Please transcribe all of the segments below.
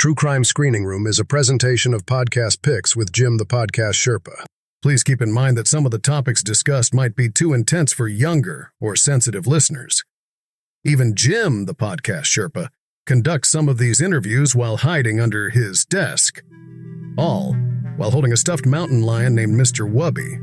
True Crime Screening Room is a presentation of Podcast Picks with Jim the Podcast Sherpa. Please keep in mind that some of the topics discussed might be too intense for younger or sensitive listeners. Even Jim the Podcast Sherpa conducts some of these interviews while hiding under his desk, all while holding a stuffed mountain lion named Mr. Wubby.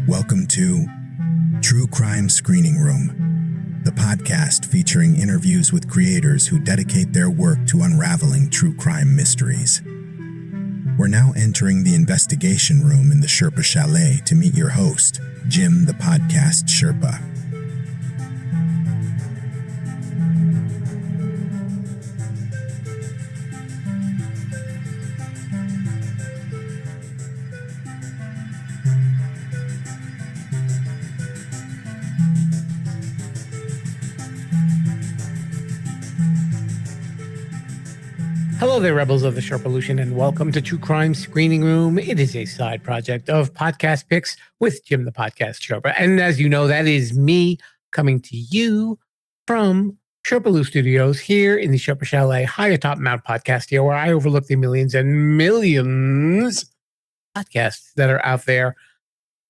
Welcome to True Crime Screening Room, the podcast featuring interviews with creators who dedicate their work to unraveling true crime mysteries. We're now entering the investigation room in the Sherpa Chalet to meet your host, Jim the Podcast Sherpa. Hello there, Rebels of the Sherpolution, and welcome to True Crime Screening Room. It is a side project of Podcast Picks with Jim the Podcast Sherpa. And as you know, that is me coming to you from Sherpaloo Studios here in the Sherpa Chalet, high atop Mount Podcast here, where I overlook the millions and millions of podcasts that are out there.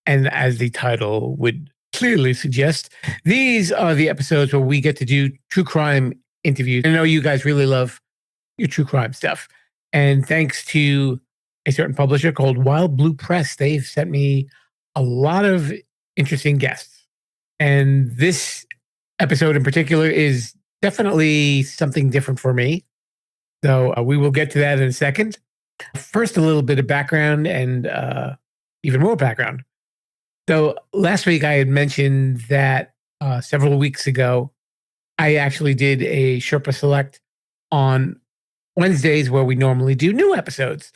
And as the title would clearly suggest, these are the episodes where we get to do true crime interviews. I know you guys really love your true crime stuff. And thanks to a certain publisher called Wild Blue Press, they've sent me a lot of interesting guests. And this episode in particular is definitely something different for me. So we will get to that in a second. First, a little bit of background and even more background. So last week I had mentioned that several weeks ago, I actually did a Sherpa Select on Wednesdays where we normally do new episodes.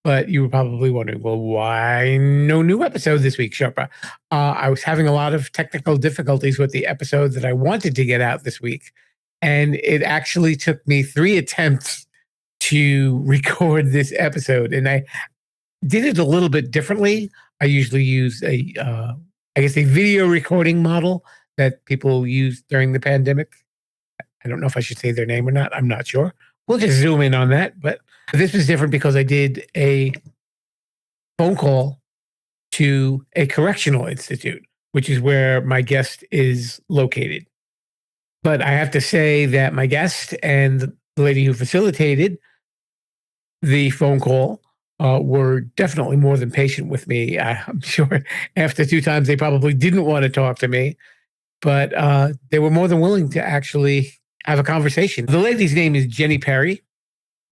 But you were probably wondering, well, why no new episode this week, Sherpa? I was having a lot of technical difficulties with the episode that I wanted to get out this week. And it actually took me 3 attempts to record this episode. And I did it a little bit differently. I usually use a video recording model that people use during the pandemic. I don't know if I should say their name or not. I'm not sure. We'll just zoom in on that. But this was different because I did a phone call to a correctional institute, which is where my guest is located. But I have to say that my guest and the lady who facilitated the phone call were definitely more than patient with me. I'm sure after 2 times they probably didn't want to talk to me, but they were more than willing to actually have a conversation. The lady's name is Jenny Perry,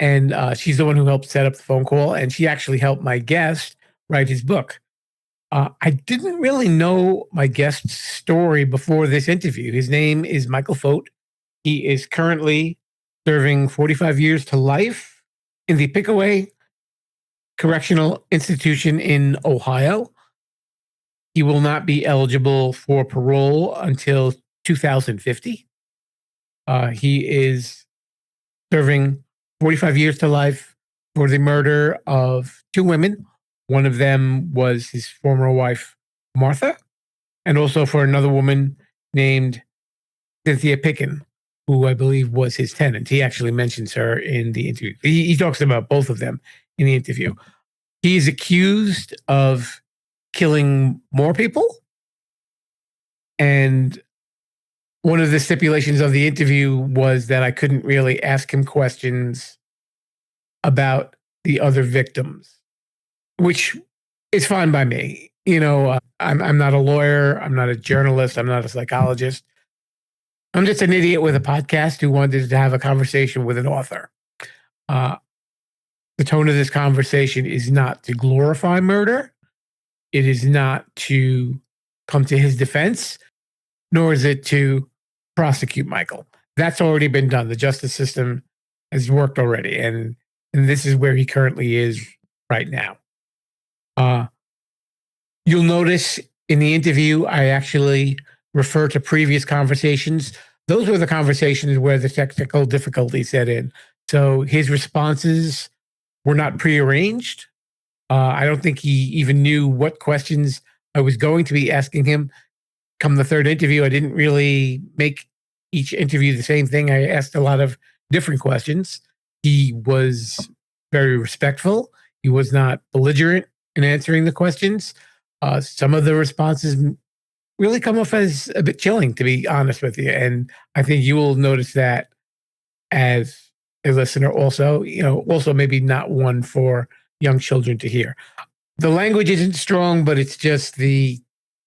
and she's the one who helped set up the phone call, and she actually helped my guest write his book. I didn't really know my guest's story before this interview. His name is Michael Fogt. He is currently serving 45 years to life in the Pickaway Correctional Institution in Ohio. He will not be eligible for parole until 2050. He is serving 45 years to life for the murder of 2 women. One of them was his former wife, Martha, and also for another woman named Cynthia Picken, who I believe was his tenant. He actually mentions her in the interview. He talks about both of them in the interview. He is accused of killing more people. And one of the stipulations of the interview was that I couldn't really ask him questions about the other victims, which is fine by me. You know, I'm not a lawyer. I'm not a journalist. I'm not a psychologist. I'm just an idiot with a podcast who wanted to have a conversation with an author. The tone of this conversation is not to glorify murder. It is not to come to his defense, nor is it to prosecute Michael. That's already been done. The justice system has worked already, and this is where he currently is right now. You'll notice in the interview, I actually refer to previous conversations those were the conversations where the technical difficulty set in. So his responses were not prearranged. I don't think he even knew what questions I was going to be asking him. Come the third interview, I didn't really make each interview the same thing. I asked a lot of different questions. He was very respectful. He was not belligerent in answering the questions. Some of the responses really come off as a bit chilling, to be honest with you. And I think you will notice that as a listener also, also maybe not one for young children to hear. The language isn't strong, but it's just the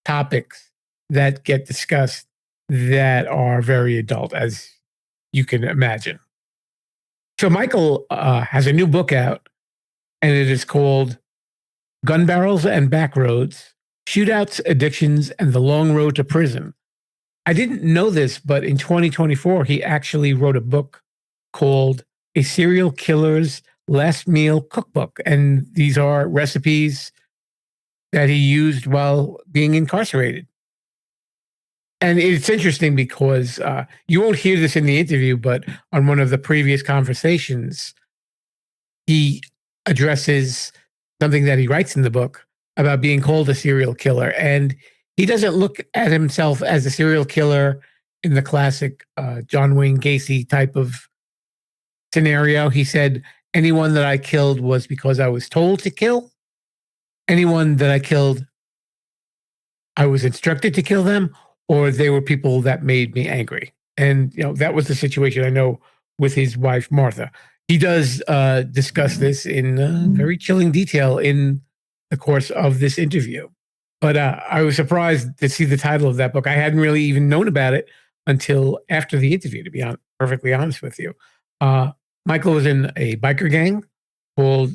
topics that get discussed that are very adult, as you can imagine. So Michael has a new book out, and it is called Gunbarrels and Backroads, Shootouts, Addictions, and the Long Road to Prison. I didn't know this, but in 2024, he actually wrote a book called A Serial Killer's Last Meal Cookbook. And these are recipes that he used while being incarcerated. And it's interesting because you won't hear this in the interview, but on one of the previous conversations, he addresses something that he writes in the book about being called a serial killer. And he doesn't look at himself as a serial killer in the classic John Wayne Gacy type of scenario. He said, anyone that I killed was because I was told to kill. Anyone that I killed, I was instructed to kill them, or they were people that made me angry. And, that was the situation, I know, with his wife, Martha. He does discuss this in very chilling detail in the course of this interview. But I was surprised to see the title of that book. I hadn't really even known about it until after the interview, to be perfectly honest with you. Michael was in a biker gang called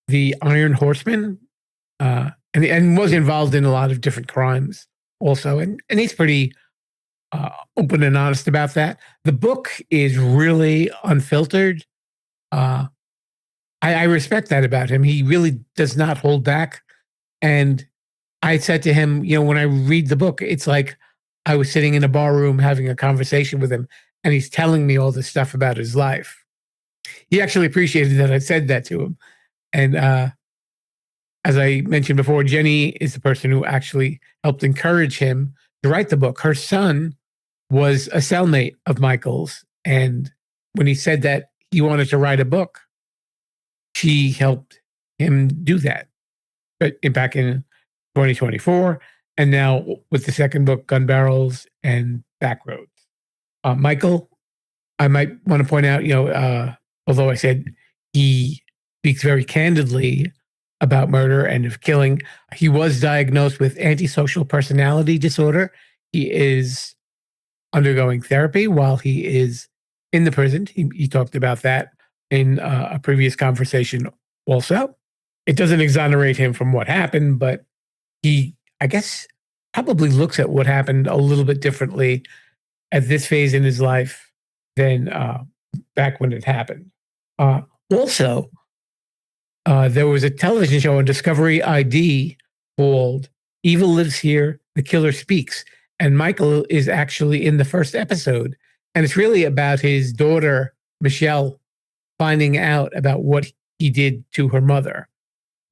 the Iron Horsemen, and was involved in a lot of different crimes also. And he's pretty open and honest about that. The book is really unfiltered. I respect that about him. He really does not hold back. And I said to him, when I read the book, it's like I was sitting in a bar room having a conversation with him, and he's telling me all this stuff about his life. He actually appreciated that I said that to him. And as I mentioned before, Jenny is the person who actually helped encourage him to write the book. Her son was a cellmate of Michael's. And when he said that he wanted to write a book, she helped him do that. But back in 2024, and now with the second book, Gunbarrels and Backroads. Michael, I might want to point out, although I said he speaks very candidly about murder and of killing, he was diagnosed with antisocial personality disorder. He is undergoing therapy while he is in the prison. He talked about that in a previous conversation also. It doesn't exonerate him from what happened, but he, I guess, probably looks at what happened a little bit differently at this phase in his life than back when it happened. Also, there was a television show on Discovery ID called Evil Lives Here, The Killer Speaks. And Michael is actually in the first episode. And it's really about his daughter, Michelle, finding out about what he did to her mother.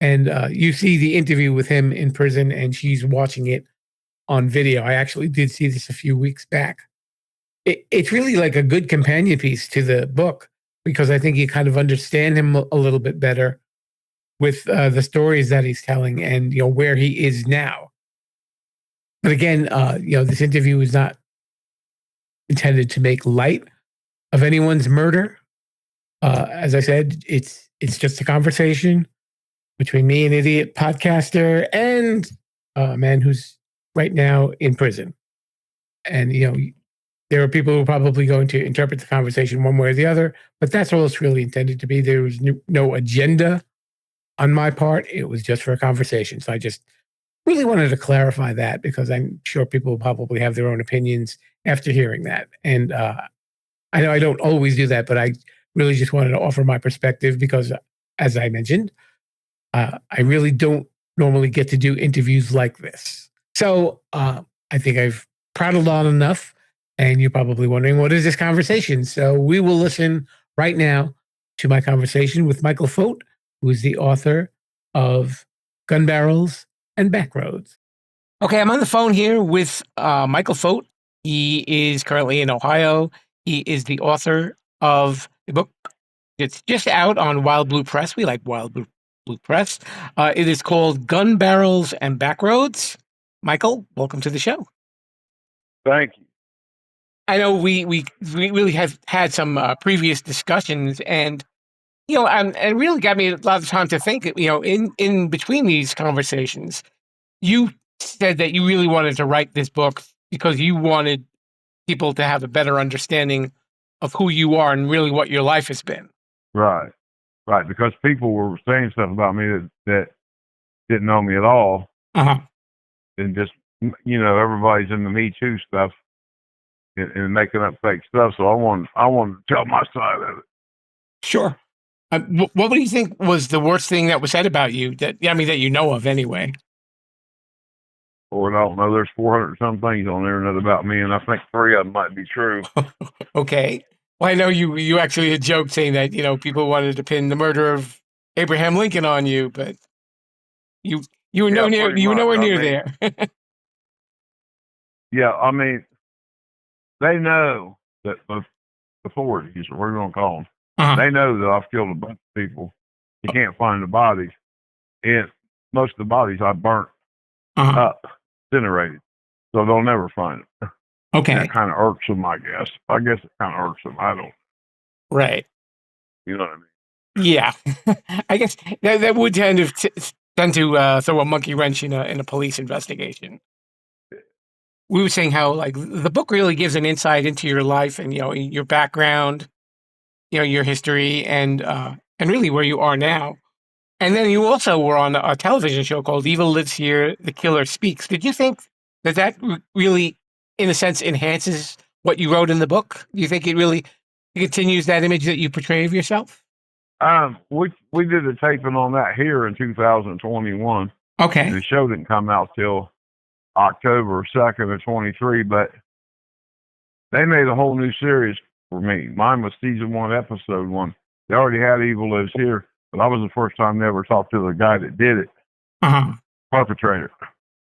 And you see the interview with him in prison, and she's watching it on video. I actually did see this a few weeks back. It's really like a good companion piece to the book, because I think you kind of understand him a little bit better with the stories that he's telling and, where he is now. But again, this interview is not intended to make light of anyone's murder. As I said, it's just a conversation between me, an idiot podcaster, and a man who's right now in prison. And, there are people who are probably going to interpret the conversation one way or the other, but that's all it's really intended to be. There was no agenda on my part. It was just for a conversation. So I just really wanted to clarify that, because I'm sure people will probably have their own opinions after hearing that. And I know I don't always do that, but I really just wanted to offer my perspective because, as I mentioned, I really don't normally get to do interviews like this. So I think I've prattled on enough. And you're probably wondering, what is this conversation? So we will listen right now to my conversation with Michael Fogt, who is the author of Gunbarrels and Backroads. Okay, I'm on the phone here with Michael Fogt. He is currently in Ohio. He is the author of the book. It's just out on Wild Blue Press. We like Wild Blue Press. It is called Gunbarrels and Backroads. Michael, welcome to the show. Thank you. I know we really have had some previous discussions, and it really got me a lot of time to think. In between these conversations, you said that you really wanted to write this book because you wanted people to have a better understanding of who you are and really what your life has been. Right. Because people were saying stuff about me that didn't know me at all, and just everybody's in the Me Too stuff and making up fake stuff. So I wanted to tell my side of it. Sure. What do you think was the worst thing that was said about you that you know of anyway? Or I don't know. There's 400 some things on there that about me, and I think 3 of them might be true. Okay. Well, I know you actually had joked saying that people wanted to pin the murder of Abraham Lincoln on you, but you were nowhere near there. Yeah, I mean, they know that the authorities, or what we're going to call them, they know that I've killed a bunch of people. You can't find the bodies, and most of the bodies I burnt up, incinerated, so they'll never find them. Okay, that kind of irks them, I guess. It kind of irks them. I don't. Right. You know what I mean? Yeah, I guess that would tend to throw a monkey wrench in a police investigation. We were saying how the book really gives an insight into your life and your background, your history, and really where you are now. And then you also were on a television show called Evil Lives Here, The Killer Speaks. Did you think that really, in a sense, enhances what you wrote in the book? Do you think it really continues that image that you portray of yourself? We did a taping on that here in 2021. Okay. And the show didn't come out till October 2nd of 23, but they made a whole new series for me. Mine was season 1, episode 1. They already had Evil Lives Here, but I was the first time they ever talked to the guy that did it, perpetrator.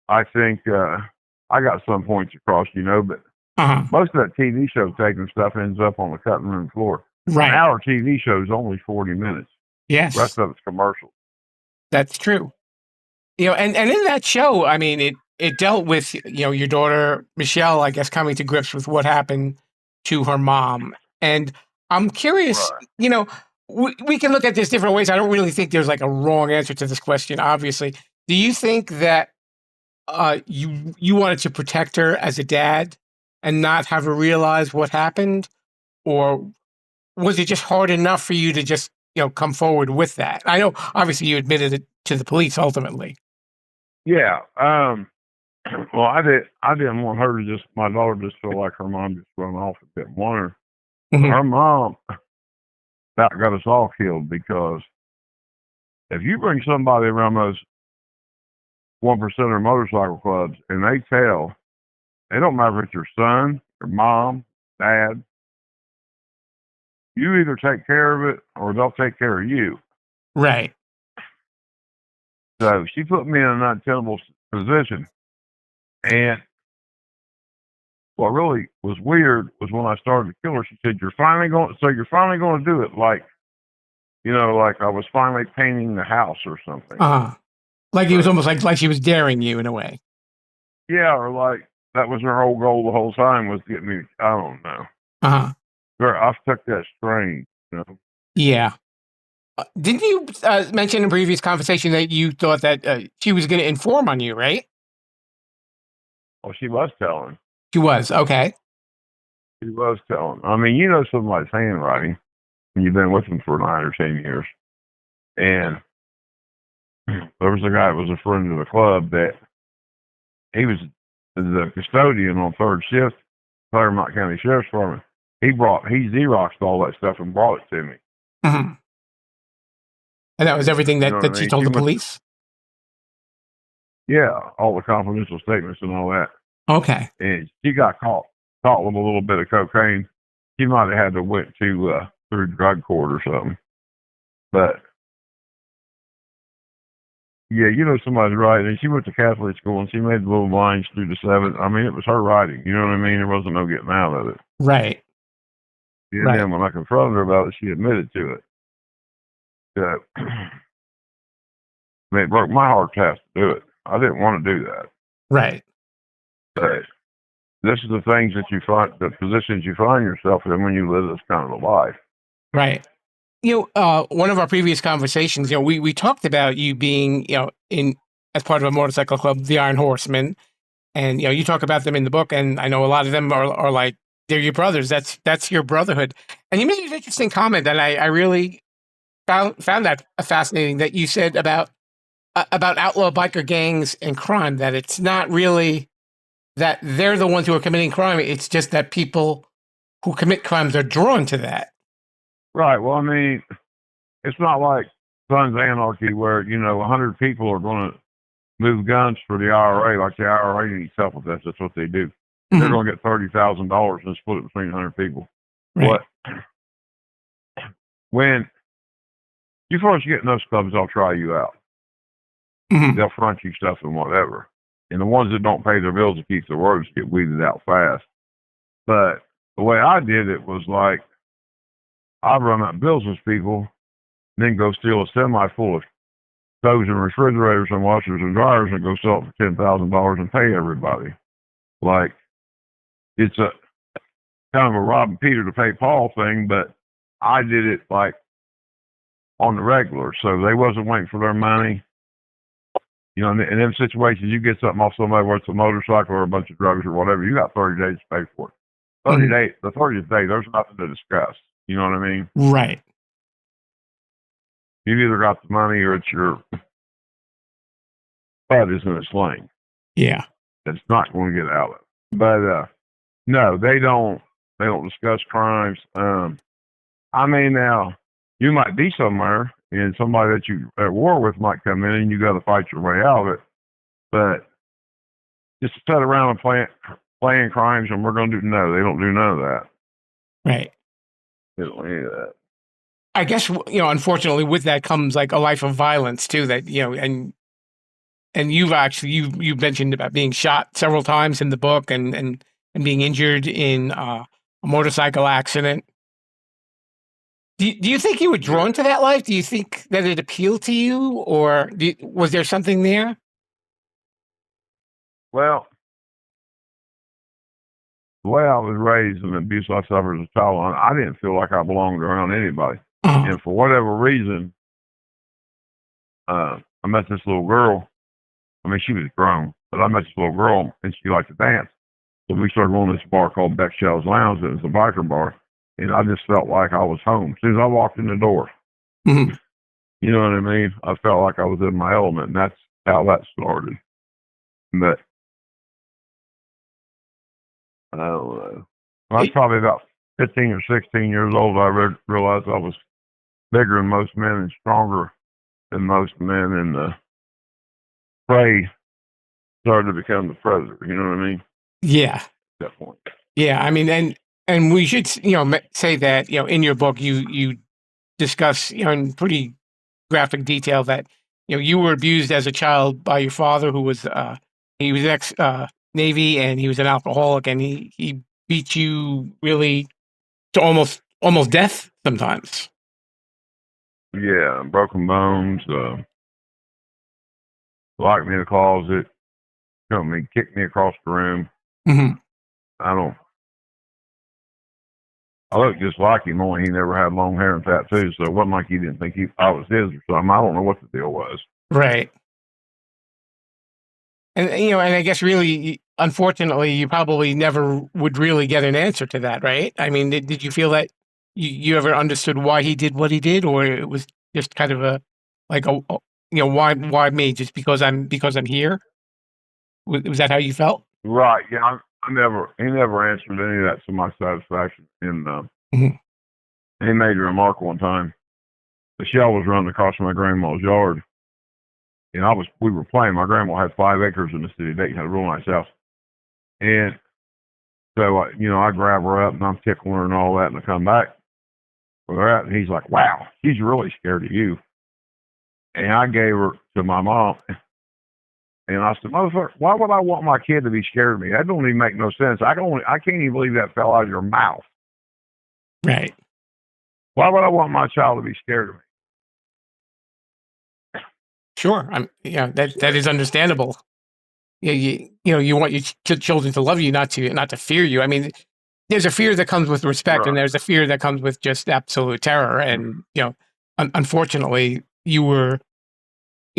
I think I got some points across, but most of that TV show taking stuff ends up on the cutting room floor. Right. An hour TV show is only 40 minutes. Yes. The rest of it's commercial. That's true. And in that show, I mean, it dealt with, your daughter, Michelle, I guess, coming to grips with what happened to her mom. And I'm curious, Right. We can look at this different ways. I don't really think there's a wrong answer to this question, obviously. Do you think that you wanted to protect her as a dad and not have her realize what happened? Or was it just hard enough for you to just, come forward with that? I know, obviously, you admitted it to the police ultimately. Yeah. Well, I didn't want her to my daughter just feel like her mom just run off and didn't want her. Her mom about got us all killed, because if you bring somebody around those 1% motorcycle clubs and they don't matter if it's your son, your mom, dad, you either take care of it or they'll take care of you. Right. So she put me in an untenable position. And what really was weird was when I started to kill her, she said, you're finally going to do it, like I was finally painting the house or something. Like it was almost like she was daring you in a way. Yeah, or like that was her whole goal the whole time, was to get me, I don't know. I took that strange, Yeah. Didn't you mention in a previous conversation that you thought that she was going to inform on you, right? Well, she was telling. She was, okay. She was telling. I mean, somebody's handwriting when you've been with them for 9 or 10 years. And there was a guy that was a friend of the club that he was the custodian on 3rd shift, Claremont County Sheriff's Department. He Xeroxed all that stuff and brought it to me. And that was everything that she told the police? Yeah, all the confidential statements and all that. Okay. And she got caught taught them a little bit of cocaine. She might have had to went to through drug court or something. But yeah, somebody's writing. And she went to Catholic school and she made little lines through the seven. I mean, it was her writing. You know what I mean? There wasn't no getting out of it. Right. And Right. then when I confronted her about it, she admitted to it. I mean, it broke my heart to have to do it. I didn't want to do that. Right. But this is the things that you find, the positions you find yourself in when you live this kind of a life. Right. One of our previous conversations, we talked about you being, in as part of a motorcycle club, the Iron Horsemen, and you talk about them in the book, and I know a lot of them are like they're your brothers. That's your brotherhood. And you made an interesting comment that I really found that fascinating. That you said about outlaw biker gangs and crime, that it's not really that they're the ones who are committing crime. It's just that people who commit crimes are drawn to that. Right. Well, I mean, it's not like Sons of Anarchy where, 100 people are going to move guns for the IRA, like the IRA needs help with that. That's what they do. Mm-hmm. They're going to get $30,000 and split it between 100 people. Right. But when you first get in those clubs, they'll try you out. Mm-hmm. They'll front you stuff and whatever. And the ones that don't pay their bills to keep their words get weeded out fast. But the way I did it was like, I'd run out bills with people, then go steal a semi full of stoves and refrigerators and washers and dryers and go sell it for $10,000 and pay everybody. Like, it's a kind of a robbing Peter to pay Paul thing, but I did it like on the regular. So they wasn't waiting for their money. In them situations, you get something off somebody, whether it's a motorcycle or a bunch of drugs or whatever, you got 30 days to pay for it. 30 days, the 30th day, there's nothing to discuss. You know what I mean? Right. You've either got the money or it's your butt is in a sling. Yeah. It's not going to get out of it. But no, they don't discuss crimes. I mean, now you might be somewhere and somebody that you at war with might come in and you got to fight your way out of it. But just to sit around and playing crimes and we're going to do, no, they don't do none of that. Right. They don't do any of that. I guess, unfortunately with that comes like a life of violence too, that, and you've mentioned about being shot several times in the book and being injured in a motorcycle accident. Do you think you were drawn to that life? Do you think that it appealed to you, or was there something there? Well, the way I was raised and the abuse I suffered as a child, I didn't feel like I belonged around anybody. Uh-huh. And for whatever reason, I met this little girl. I mean, she was grown, but I met this little girl and she liked to dance. So we started going to this bar called Beckshell's Lounge. It was a biker bar. And I just felt like I was home. As soon as I walked in the door, Mm-hmm. you know what I mean? I felt like I was in my element, and that's how that started. But I don't know. I was probably about 15 or 16 years old. I realized I was bigger than most men and stronger than most men, and the prey started to become the predator. You know what I mean? Yeah. At that point. Yeah, I mean, and we should, say that, in your book, you discuss, in pretty graphic detail that, you were abused as a child by your father, who was, he was ex-Navy and he was an alcoholic, and he beat you really to almost death sometimes. Yeah, broken bones, locked me in the closet, kicked me across the room. Mm-hmm. I looked just like him, only he never had long hair and tattoos, so it wasn't like he didn't think I was his or something. I don't know what the deal was. Right. And, and I guess really, unfortunately, you probably never would really get an answer to that, right? I mean, did you feel that you ever understood why he did what he did, or it was just kind of why me? Just because I'm here? Was that how you felt? Right. Yeah. He never answered any of that to my satisfaction. And Mm-hmm. he made a remark one time. The shell was running across my grandma's yard. And we were playing. My grandma had 5 acres in the city of Dayton, had a real nice house. And So, I grab her up and I'm tickling her and all that, and I come back with that, and he's like, "Wow, she's really scared of you." And I gave her to my mom, and I said, "Motherfucker, why would I want my kid to be scared of me? That don't even make no sense. I can't even believe that fell out of your mouth. Right. Why would I want my child to be scared of me?" Sure. That is understandable. You want your children to love you, not to fear you. I mean, there's a fear that comes with respect, and Right. there's a fear that comes with just absolute terror. And unfortunately, you were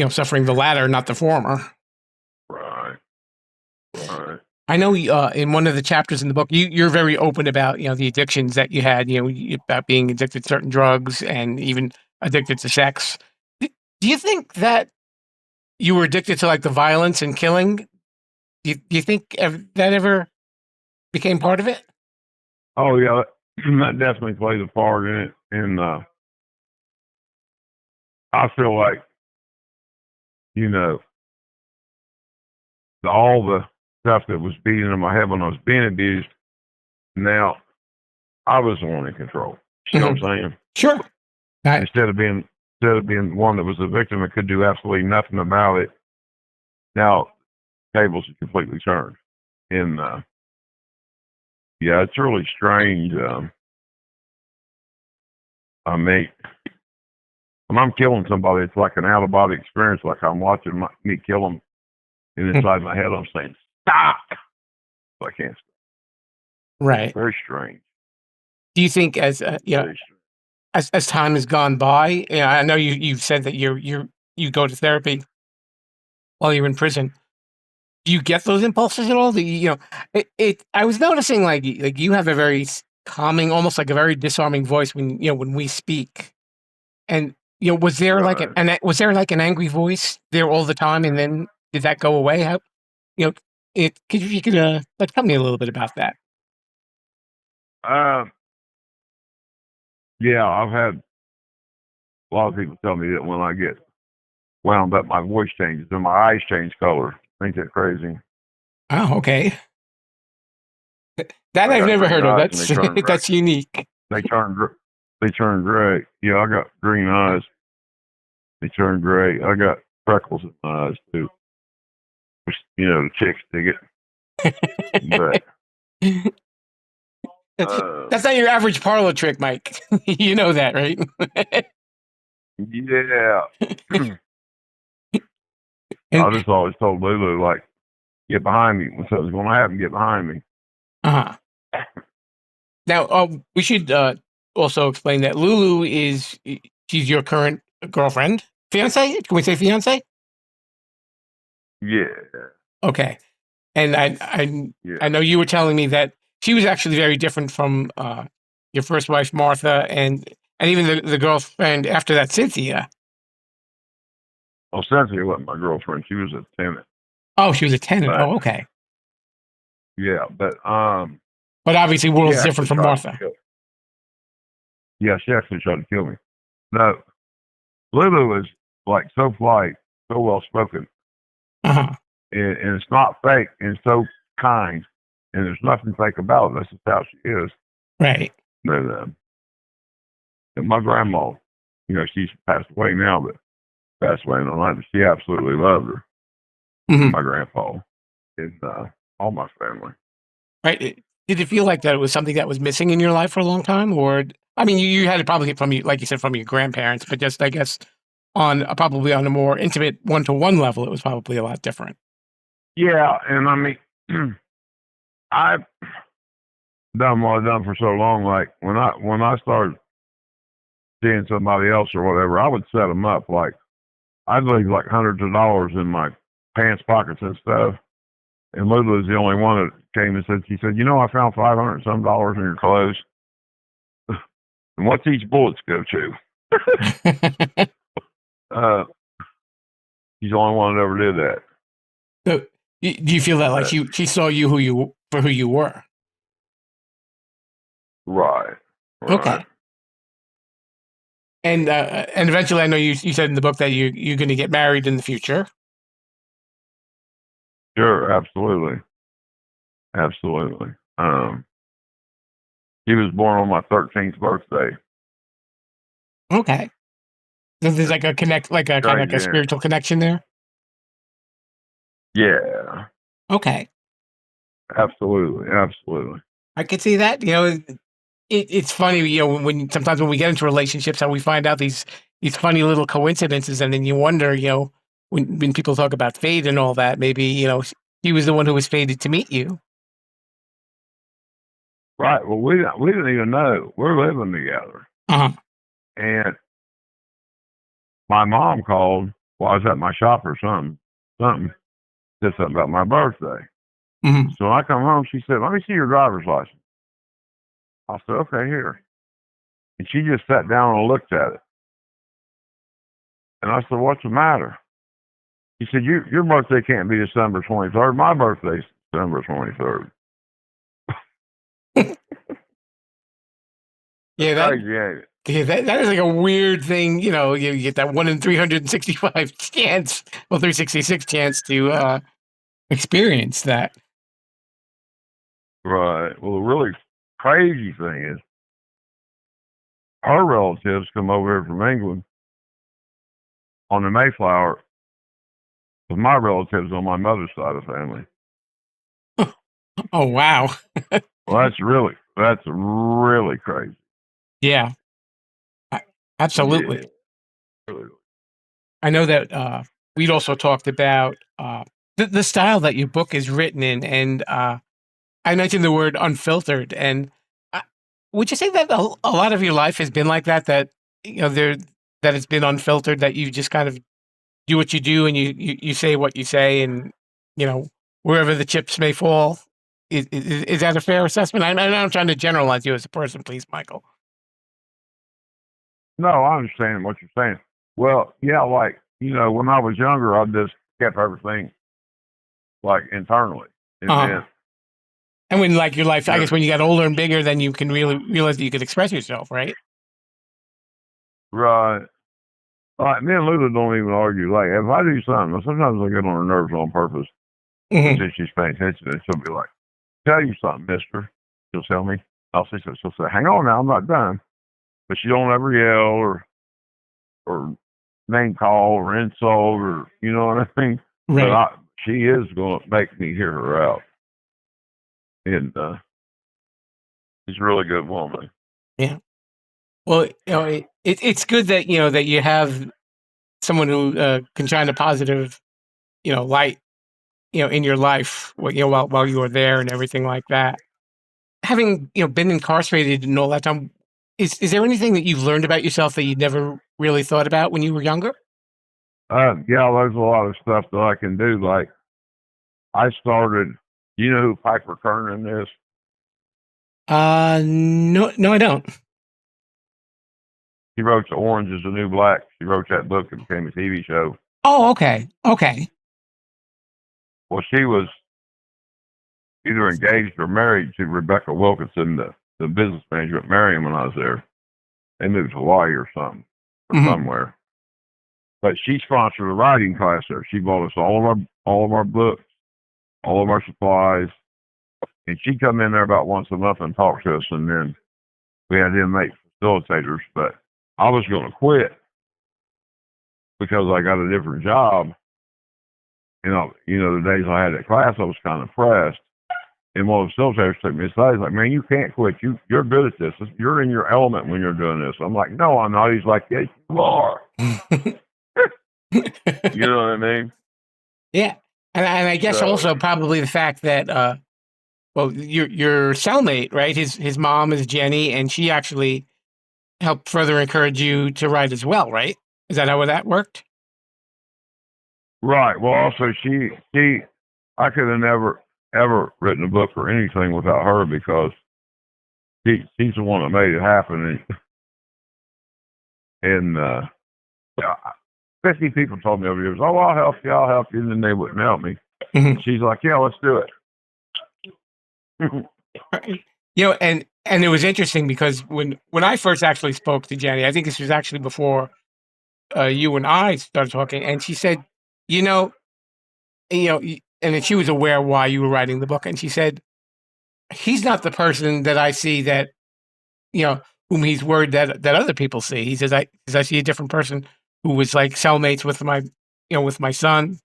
suffering the latter, not the former. Right. Right. I know in one of the chapters in the book, you're very open about the addictions that you had. About being addicted to certain drugs and even addicted to sex. Do you think that you were addicted to like the violence and killing? Do you think that ever became part of it? Oh yeah, that definitely plays a part in it, and I feel like all the stuff that was beating in my head when I was being abused. Now I was the one in control. You know what I'm saying? Sure. Instead of being one that was a victim and could do absolutely nothing about it. Now tables are completely turned, and yeah, it's really strange. I mean, when I'm killing somebody, it's like an out of body experience. Like I'm watching me kill them, and inside my head, I'm saying, "Stop!" So I can't stop. Right. Very strange. Do you think as time has gone by, I know you've said that you go to therapy while you're in prison. Do you get those impulses at all? I was noticing like you have a very calming, almost like a very disarming voice when we speak. And was there like an angry voice there all the time, and then did that go away? How if you could like tell me a little bit about that. Yeah, I've had a lot of people tell me that when I get wound up, my voice changes and my eyes change color. Ain't that crazy? Oh, okay. That I I've got never green heard of. eyes and they turn gray. That's unique. They turn gray. Yeah, I got green eyes. They turn gray. I got freckles in my eyes too. Which, the chicks dig it. But That's not your average parlor trick, Mike. You know that, right? yeah. I just always told Lulu, like, get behind me. When something's going to happen, get behind me. Uh-huh. Now, we should also explain that Lulu she's your current girlfriend? Fiance? Can we say fiance? Yeah. Okay. And I know you were telling me that she was actually very different from your first wife, Martha, and even the girlfriend after that, Cynthia. Well, Cynthia wasn't my girlfriend. She was a tenant. Oh, she was a tenant. Oh, okay. Yeah, but obviously, world's different from Martha. Yeah, she actually tried to kill me. No, Lulu is like so polite, so well spoken, Uh-huh. and it's not fake, and so kind, and there's nothing fake about it. That's just how she is. Right. And my grandma, she's passed away now, but passed away in the night. But she absolutely loved her. Mm-hmm. My grandpa and all my family. Right. Did it feel like that it was something that was missing in your life for a long time, or I mean, you had it probably from like you said, from your grandparents, but just I guess probably on a more intimate one-to-one level, it was probably a lot different. Yeah, and I mean, I've done what I've done for so long. Like when I started seeing somebody else or whatever, I would set them up. Like I'd leave like hundreds of dollars in my pants pockets and stuff. And Lulu was the only one that came and said, I found $500 some in your clothes. And what's each bullets go to? She's the only one that ever did that. So, do you feel that like she saw you for who you were? Right. Okay. And eventually, I know you said in the book that you're going to get married in the future. Sure, absolutely. Absolutely. She was born on my 13th birthday. Okay. So there's like a kind of like a Strange, yeah. spiritual connection there. Yeah, Okay. absolutely. I could see that. It's funny, when sometimes when we get into relationships, how we find out these funny little coincidences, and then you wonder, when people talk about fate and all that, maybe he was the one who was fated to meet you. Right. Well, we didn't even know we're living together, and my mom called while I was at my shop or something, said something about my birthday. Mm-hmm. So when I come home, she said, "Let me see your driver's license." I said, "Okay, here." And she just sat down and looked at it. And I said, "What's the matter?" She said, your birthday can't be December 23rd. My birthday's December 23rd. Yeah, that is like a weird thing. You get that 1 in 365 chance, 366 chance to experience that. Right. Well, the really crazy thing is, her relatives come over here from England on the Mayflower with my relatives on my mother's side of the family. Oh, wow. Well, that's really crazy. Yeah, absolutely. Yeah. I know that we'd also talked about the style that your book is written in, and I mentioned the word unfiltered. And would you say that a lot of your life has been like that? That that it's been unfiltered. That you just kind of do what you do, and you say what you say, and wherever the chips may fall. Is that a fair assessment? I know I'm trying to generalize you as a person, please, Michael. No, I understand what you're saying. Well, yeah, like, when I was younger, I just kept everything like internally. And and when like your life, I guess when you got older and bigger, then you can really realize that you could express yourself, right? Right. Like, me and Lula don't even argue. Like, if I do something, sometimes I get on her nerves on purpose. Mm-hmm. Since she's paying attention, and she'll be like, "Tell you something, mister." She'll tell me. I'll say so. She'll say, "Hang on now, I'm not done." But she don't ever yell or name call or insult, or you know what I mean. Right. But she is going to make me hear her out, and she's a really good woman. Yeah. Well, it's good that that you have someone who can shine a positive, light, in your life, while you were there and everything like that. Having been incarcerated and all that time, is there anything that you've learned about yourself that you never really thought about when you were younger? Yeah, there's a lot of stuff that I can do. Like, I started. You know who Piper Kernan is? No, I don't. She wrote The Orange is the New Black. She wrote that book and became a TV show. Oh, okay. Well, she was either engaged or married to Rebecca Wilkinson, the business manager at Merriam when I was there. They moved to Hawaii or something, or somewhere. But she sponsored a writing class there. She bought us all of our books, all of our supplies, and she'd come in there about once a month and talk to us, and then we had inmate facilitators. But I was going to quit because I got a different job. The days I had that class, I was kind of pressed. And one of the facilitators took me aside. He's like, "Man, you can't quit. You're good at this. You're in your element when you're doing this." I'm like, "No, I'm not." He's like, "Yes, you are." You know what I mean? Yeah, and I guess also probably the fact that your cellmate, right? His mom is Jenny, and she actually helped further encourage you to write as well, right? Is that how that worked? Right. Well, also I could have never ever written a book or anything without her, because she's the one that made it happen. And 50 people told me over the years, "Oh, I'll help you," and then they wouldn't help me. Mm-hmm. She's like, "Yeah, let's do it." And it was interesting because when I first actually spoke to Jenny, I think this was actually before you and I started talking, and she said, and then she was aware why you were writing the book, and she said, he's not the person that I see that, whom he's worried that other people see. He says, I see a different person who was like cellmates with with my son.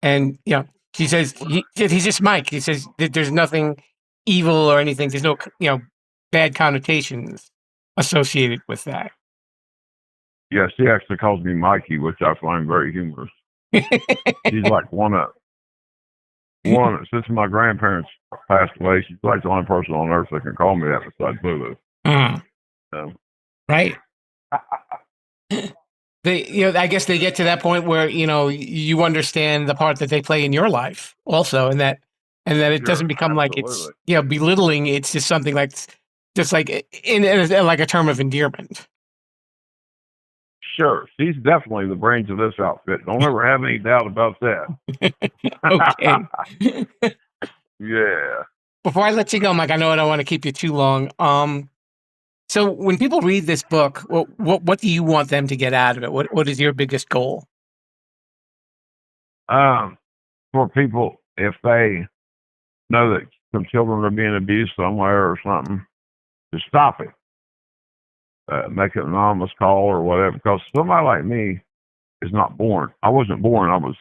And, he says, he's just Mike. He says that there's nothing evil or anything. There's no, bad connotations associated with that. Yes, he actually calls me Mikey, which I find very humorous. She's like since my grandparents passed away, she's like the only person on earth that can call me that besides Lulu. Right. I guess they get to that point where, you understand the part that they play in your life also, and that it doesn't become absolutely. Like it's, belittling. It's just something like, just like in like a term of endearment. Sure. She's definitely the brains of this outfit. Don't ever have any doubt about that. Okay. Yeah. Before I let you go, Mike, I know I don't want to keep you too long. So when people read this book, what do you want them to get out of it? What is your biggest goal? For people, if they know that some children are being abused somewhere or something, to stop it. Make an anonymous call or whatever, because somebody like me is not born. I wasn't born. I was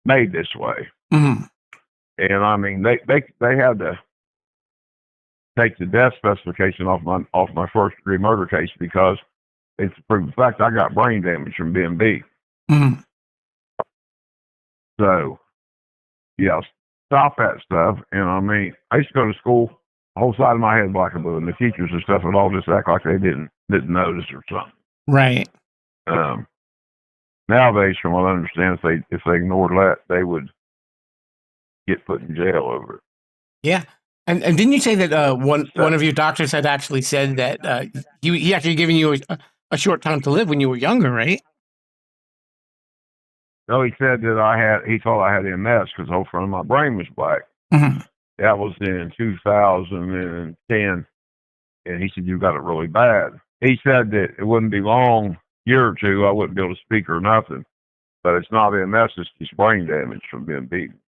made this way. Mm-hmm. And I mean, they had to take the death specification off my first degree murder case because it's proved the fact I got brain damage from being beat. Mm-hmm. So, yeah, stop that stuff. And I mean, I used to go to school, the whole side of my head black and blue, and the teachers and stuff would all just act like they didn't notice or something. Right. Nowadays, from what I understand, if they ignored that, they would get put in jail over it. Yeah. And didn't you say that one of your doctors had actually said that he actually given you a short time to live when you were younger, right? No, he said that he thought I had MS because the whole front of my brain was black. Mm-hmm. That was in 2010, and he said, you got it really bad. He said that it wouldn't be long, year or two, I wouldn't be able to speak or nothing, but it's not MS, it's just brain damage from being beaten.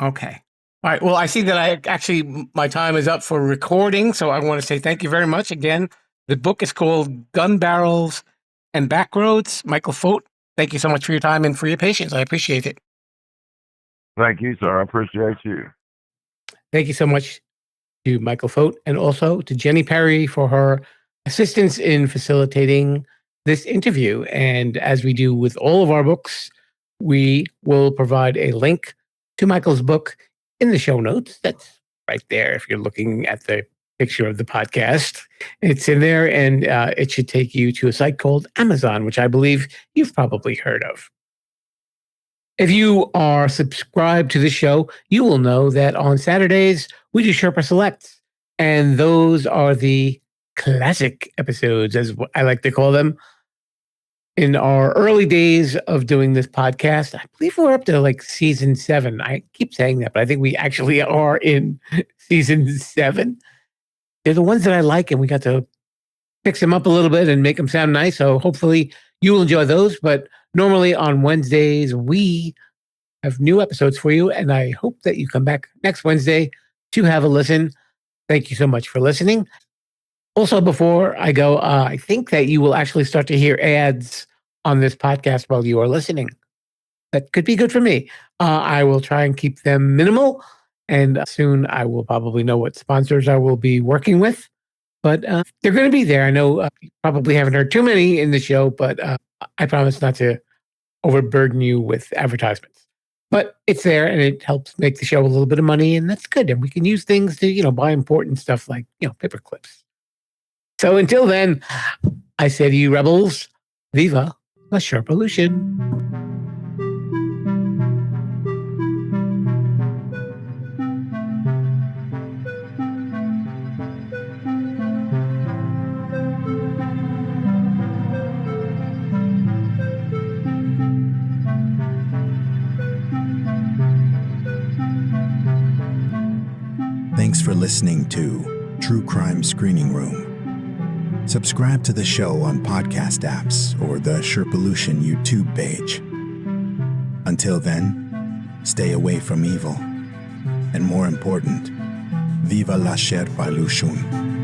Okay. All right. Well, I see that my time is up for recording, so I want to say thank you very much again. The book is called Gunbarrels and Backroads. Michael Fogt, thank you so much for your time and for your patience. I appreciate it. Thank you, sir. I appreciate you. Thank you so much to Michael Fogt and also to Jenny Perry for her assistance in facilitating this interview. And as we do with all of our books, we will provide a link to Michael's book in the show notes. That's right there. If you're looking at the picture of the podcast, it's in there, and it should take you to a site called Amazon, which I believe you've probably heard of. If you are subscribed to the show, you will know that on Saturdays, we do Sherpa Selects, and those are the classic episodes, as I like to call them. In our early days of doing this podcast, I believe we're up to like season 7. I keep saying that, but I think we actually are in season 7. They're the ones that I like, and we got to fix them up a little bit and make them sound nice. So hopefully you will enjoy those. But normally on Wednesdays, we have new episodes for you, and I hope that you come back next Wednesday to have a listen. Thank you so much for listening. Also, before I go, I think that you will actually start to hear ads on this podcast while you are listening. That could be good for me. I will try and keep them minimal, and soon I will probably know what sponsors I will be working with. But they're going to be there. I know you probably haven't heard too many in the show, but I promise not to overburden you with advertisements. But it's there, and it helps make the show a little bit of money, and that's good. And we can use things to, buy important stuff like, paper clips. So until then, I say to you, rebels, viva la Sherpolution. Thanks for listening to True Crime Screening Room. Subscribe to the show on podcast apps or the Sherpolution YouTube page. Until then, stay away from evil. And more important, Viva la Sherpa Lushun.